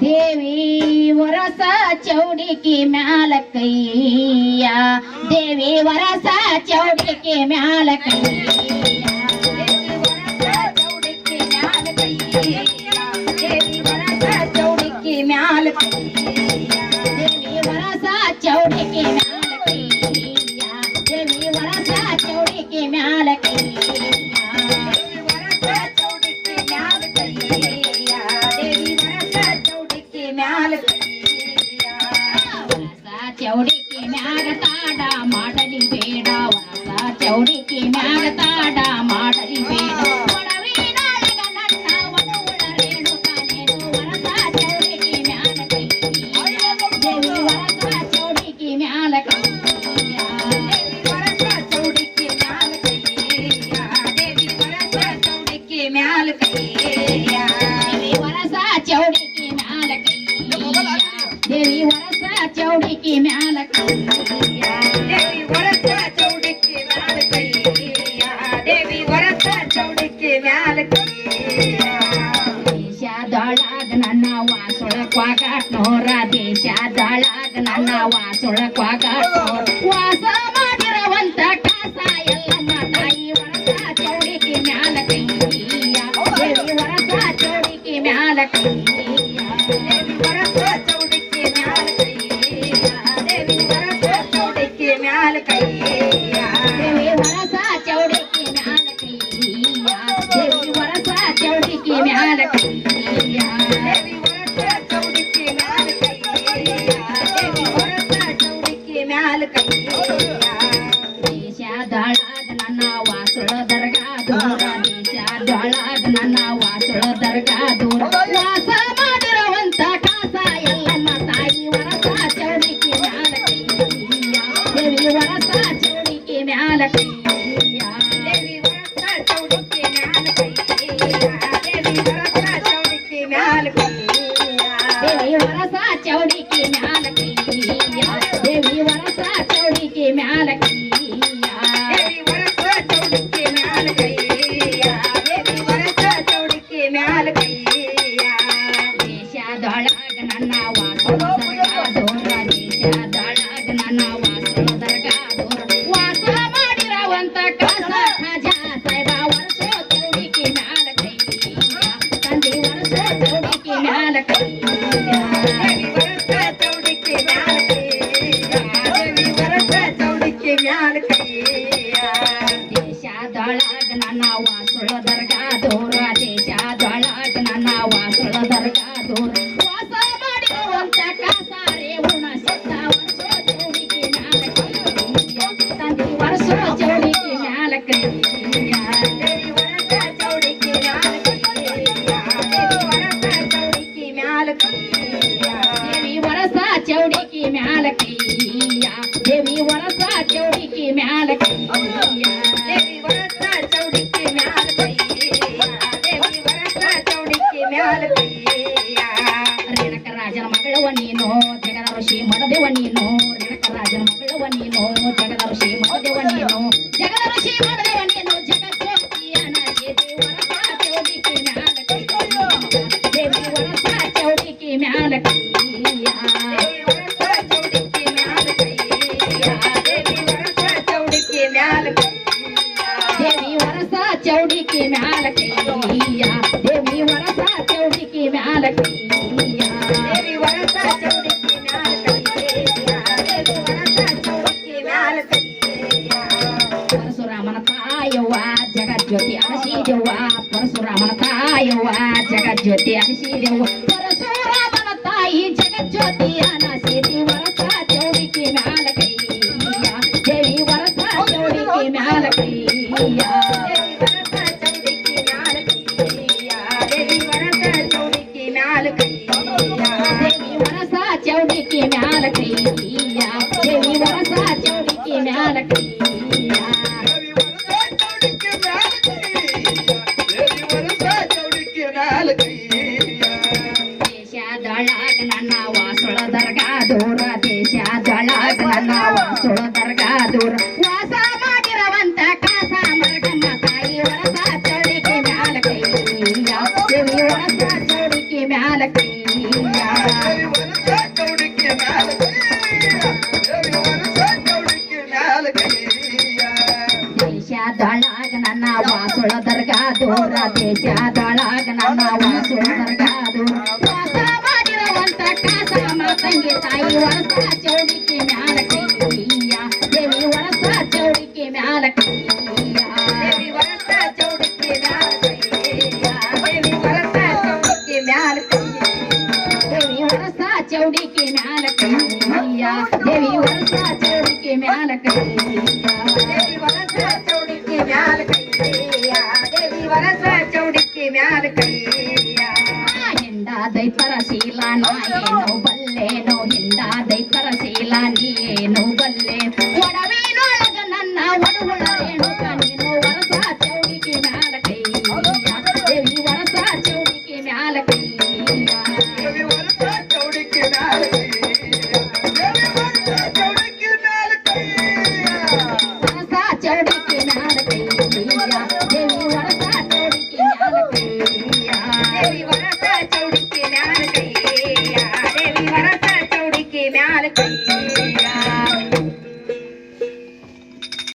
ದೇವಿ ವರಸ ಚೌಡಿಕಿ ಮ್ಯಾಲ ಕೈಯ ದೇವಿ ವರಸ ಚೌಡಿಕಿ ಮ್ಯಾಲ ಕೈಯ ದೇವಿ ವರಸ ಚೌಡಿಕಿ ಮ್ಯಾಲ ಕೈಯ ದೇವಿ ವರಸ ಚೌಡಿಕಿ ಮ್ಯಾಲ ಕೈಯ ದೇವಿ ವರಸ ಚೌಡಿಕಿ ಮ್ಯಾಲ ಕೈಯ ಚೌಡಿಕಿ ಮ್ಯಾಗ ತಾಡ ಮಾಡಲಿ ಬೇಡ ವರಸ ಚೌಡಿಕಿ ಮ್ಯಾಗ ತಾಡ ಮಾಡಲಿ ಬೇಡ ಒಡವಿನೊಳಗ ನನ್ನ ಒಡವುಳ ರೇಣುಕನೇನು ವರಸ ಚೌಡಿಕಿ ಮ್ಯಾಲ ಕೈಯ ದೇವಿ ವರಸ ಚೌಡಿಕಿ ಮ್ಯಾಲ ಕೈಯ ದೇವಿ ವರಸ ಚೌಡಿಕಿ ಮ್ಯಾಲ ಕೈಯ ದೇವಿ ವರಸ ಚೌಡಿಕಿ ಮ್ಯಾಲ ಕೈಯ ದೇವಿ ವರಸ ಚೌಡಿಕಿ ಮ್ಯಾಲ ಕೈಯ ದೇವಿ ವರಸ ಚೌಡಿಕಿ ಮ್ಯಾಲ ಕೈಯ ದೇವಿ ವರಸ ಚೌಡಿಕಿ ಮ್ಯಾಲ ಕೈಯ ದೇವಿ ವರಸ ಚೌಡಿಕಿ ಮ್ಯಾಲ ಕೈಯ ದೇಶದೊಳಗ ನನ್ನ ವಾಸೊಳಕ್ವಾಗಾಟ್ ನೋರ ದೇಶದೊಳಗ ನನ್ನ ವಾಸೊಳಕ್ವಾಗಾಟ್ ನೋರ ವಾಸ ಮಾಡಿರುವಂತ ಕಾಸ ಎಲ್ಲಮ್ಮ ತಾಯಿ ವರಸ ಚೌಡಿಕಿ ಮ್ಯಾಲ ಕೈಯ ದೇವಿ ವರಸ ಚೌಡಿಕಿ ಮ್ಯಾಲ ಕೈಯ ದೇವಿ ವರಸ ಚೌಡಿಕಿ ಮ್ಯಾಲ ಕೈಯ ದೇವಿ ವರಸ ಚೌಡಿಕಿ ಮ್ಯಾಲ ಕೈಯ ದೇವಿ ವರಸ ಚೌಡಿಕಿ ಮ್ಯಾಲ ಕೈಯ ದೇವಿ ವರಸ ಚೌಡಿಕಿ ಮ್ಯಾಲ ಕೈಯ ದೇವಿ ವರಸ ಚೌಡಿಕಿ ಮ್ಯಾಲ ಕೈಯ ದೇವಿ ವರಸ ಚೌಡಿಕಿ ಮ್ಯಾಲ ಕೈಯ ದೇಶದೊಳಗ ನನ್ನ ವಾಸುಳ ದರ್ಗಾ ದೂರ ದೇಶದೊಳಗ ನನ್ನ ವಾಸುಳ ದರ್ಗಾ ದೂರ ವಾಸ ಮಾಡಿರುವಂತ ಕಾಸ ಎಲ್ಲಮ್ಮ ತಾಯಿ ವರಸ ಚೌಡಿಕಿ ಮ್ಯಾಲ ಕೈಯ ದೇವಿ ವರಸ ಚೌಡಿಕಿ ಮ್ಯಾಲ ಕೈಯ ದೇವಿ ವರಸ ಚೌಡಿಕಿ ಮ್ಯಾಲ ಕೈಯ ದೇವಿ ವರಸ ಚೌಡಿಕಿ ಮ್ಯಾಲ ಕೈಯ ದೇವಿ ವರಸ ಚೌಡಿಕಿ ಮ್ಯಾಲ ಕೈಯ ದೇವಿ ವರಸ ಚೌಡಿಕಿ ಮ್ಯಾಲ ಕೈಯ ದೇವಿ ವರಸ ಚೌಡಿಕಿ ಮ್ಯಾಲ ಕೈಯ ದೇವಿ ವರಸ ಚೌಡಿಕಿ ಮ್ಯಾಲ ಕೈಯ ದೇಶದೊಳಗ ನನ್ನ ವಾಸುಳ ದರ್ಗಾ ದೂರ ದೇಶದೊಳಗ ನನ್ನ ವಾಸುಳ ದರ್ಗಾ ದೂರ ವಾಸ ಮಾಡಿರುವಂತ ಕಾಸ ಖಜಾ ಸಾಹೇಬ ವರ್ಷ ಚೌಡಿಕಿ ಮ್ಯಾಲ ಕೈಯ ತಂದೆ ವರ್ಷ ಚೌಡಿಕಿ ಮ್ಯಾಲ ಕೈಯ ದೇವಿ ವರಸ ಚೌಡಿಕಿ ಮ್ಯಾಲ ಕೈಯ ದೇವಿ ವರಸ ಚೌಡಿಕಿ ಮ್ಯಾಲ ಕೈಯ ದೇಶದೊಳಗ ನನ್ನ ವಾಸುಳ ದರ್ಗಾ ದೂರ ದೇಶದೊಳಗ ನನ್ನ ವಾಸುಳ ದರ್ಗಾ ದೂರ ವಾಸ ಮಾಡಿರುವಂತ ಕಾಸ ರೇವಣ ಸಿದ್ಧ ವರ್ಷ ಚೌಡಿಕಿ ಮ್ಯಾಲ ಕೈಯ ತಂದೆ ವರ್ಷ ಚೌಡಿಕಿ ಮ್ಯಾಲ ಕೈಯ ದೇವಿ ವರಸ ಚೌಡಿಕಿ ಮ್ಯಾಲ ಕೈಯ ದೇವಿ ವರಸ ಚೌಡಿಕಿ ಮ್ಯಾಲ ಕೈಯ ದೇವಿ ವರಸ ಚೌಡಿಕಿ ಮ್ಯಾಲ ಕೈಯ ದೇವಿ ವರಸ ಚೌಡಿಕಿ ಮ್ಯಾಲ ಕೈಯ ದೇವಿ ವರಸ ಚೌಡಿಕಿ ಮ್ಯಾಲ ಕೈಯ ದೇವಿ ವರಸ ಚೌಡಿಕಿ ಮ್ಯಾಲ ಕೈಯ ರೇಣಕ ರಾಜನ ಮಗಳವ ನೀನು ಜಗದ ಋಷಿ ಮಡದೇವ ನೀನು ರೇಣಕ ರಾಜನ ಮಗಳವ ನೀನು ಜಗದ ಋಷಿ ಮಡದೇವ ನೀನು ಜಗದ ಋಷಿ ಮಡದೇವ ನೀನು ಜಗಜ್ಯೋತಿಯನ ದೇವಿ ವರಸ ಚೌಡಿಕಿ ಮ್ಯಾಲ ಕೈಯ ದೇವಿ ವರಸ ಚೌಡಿಕಿ ಮ್ಯಾಲ ಕೈಯ ದೇವಿ ವರಸ ಚೌಡಿಕಿ ಮ್ಯಾಲ ಕೈಯ ದೇವಿ ವರಸ ಚೌಡಿಕಿ ಮ್ಯಾಲ ಕೈಯ ದೇವಿ ವರಸ ಚೌಡಿಕಿ ಮ್ಯಾಲ ಕೈಯ ದೇವಿ ವರಸ ಚೌಡಿಕಿ ಮ್ಯಾಲ ಕೈಯ ದೇವಿ ವರಸ ಚೌಡಿಕಿ ಮ್ಯಾಲ ಕೈಯ ದೇವಿ ವರಸ ಚೌಡಿಕಿ ಮ್ಯಾಲ ಕೈಯ ಪರಶುರಾಮನ ತಾಯವ್ವ ಜಗಜ್ಯೋತಿ ಅರಸಿದೆವ್ವ ಪರಶುರಾಮನ ತಾಯವ್ವ ಜಗಜ್ಯೋತಿ ಅರಸಿದೆವ್ವ ಪರಶುರಾಮನ ತಾಯಿ ಜಗಜ್ಯೋತಿ ಅನಸಿದಿ ವರಸ ಚೌಡಿಕಿ ಮ್ಯಾಲ ಕೈಯ ದೇವಿ ವರಸ ಚೌಡಿಕಿ ಮ್ಯಾಲ ಕೈಯ ದೇವಿ ವರಸ ಚೌಡಿಕಿ ಮ್ಯಾಲ ಕೈಯ ದೇವಿ ವರಸ ಚೌಡಿಕಿ ಮ್ಯಾಲ ಕೈಯ ದೇವಿ ವರಸ ಚೌಡಿಕಿ ಮ್ಯಾಲ ಕೈಯ ದೇವಿ ವರಸ ಚೌಡಿಕಿ ಮ್ಯಾಲ ಕೈಯ ದೇಶದೊಳಗ ನನ್ನ ವಾಸುಳ ದರ್ಗಾ ದೂರ ದೇಶದೊಳಗ ನನ್ನ ವಾಸುಳ ದರ್ಗಾ ದೂರ ವಾಸ ಮಾಡಿರುವಂತ ಕಾಸ ಮರಗಮ್ಮ ತಾಯಿ ವರಸ ಚೌಡಿಕಿ ಮ್ಯಾಲ ದೇಶದೊಳಗ ನನ್ನ ವಾಸುಳ ದರ್ಗಾ ದೂರ ದೇಶದೊಳಗ ನನ್ನ ವಾಸುಳ ದರ್ಗಾ ದೂರ ವಾಸ ಮಾಡಿರುವಂತ ಕಾಸ ಮಾತಂಗಿ ತಾಯಿ ವರಸ ಚೌಡಿಕೆ ಮ್ಯಾಲ ಕೈಯ ದೇವಿ ವರಸ ಚೌಡಿಕೆ ಮ್ಯಾಲ ಕೈಯ ದೇವಿ ವರಸ ಚೌಡಿಕೆ ಮ್ಯಾಲ ಕೈಯ ದೇವಿ ವರಸ ಚೌಡಿಕೆ ಮ್ಯಾಲ ಕೈಯ ದೇವಿ ವರಸ ಚೌಡಿಕೆ ಮ್ಯಾಲ ಕೈಯ ದೇವಿ ವರಸ ಚೌಡಿಕೆ ಮ್ಯಾಲ ಕೈಯ ದೇವಿ ವರಸ ಚೌಡಿಕೆ ಮ್ಯಾಲ ಕೈಯ ದೇವಿ ವರಸ ಚೌಡಿಕೆ ಮ್ಯಾಲ ಕೈಯ ಹಿಂದ ದೈತರ ಶೀಲ ನಾ ಏನು ಬಲ್ಲೇನೋ ಹಿಂದ ದೈತರ ಶೀಲ ನೀನು ಬಲ್ಲೆ ಒಡವಿನೊಳಗ ನನ್ನ ಒಡಹುಳ ರೇಣುಕ ನೀನು ವರಸ ಚೌಡಿಕೆ ಮ್ಯಾಲ ಕೈಯ ದೇವಿ ವರಸ ಚೌಡಿಕೆ ಮ್ಯಾಲ ಕೈಯ ದೇವಿ ವರಸ ಚೌಡಿಕೆ ಮ್ಯಾಲ ಕೈಯ ದೇವಿ ವರಸ ಚೌಡಿಕೆ ಮ್ಯಾಲ ಕೈಯ ವರಸ ಚೌಡಿಕೆ ಮ್ಯಾಲ ಕೈಯ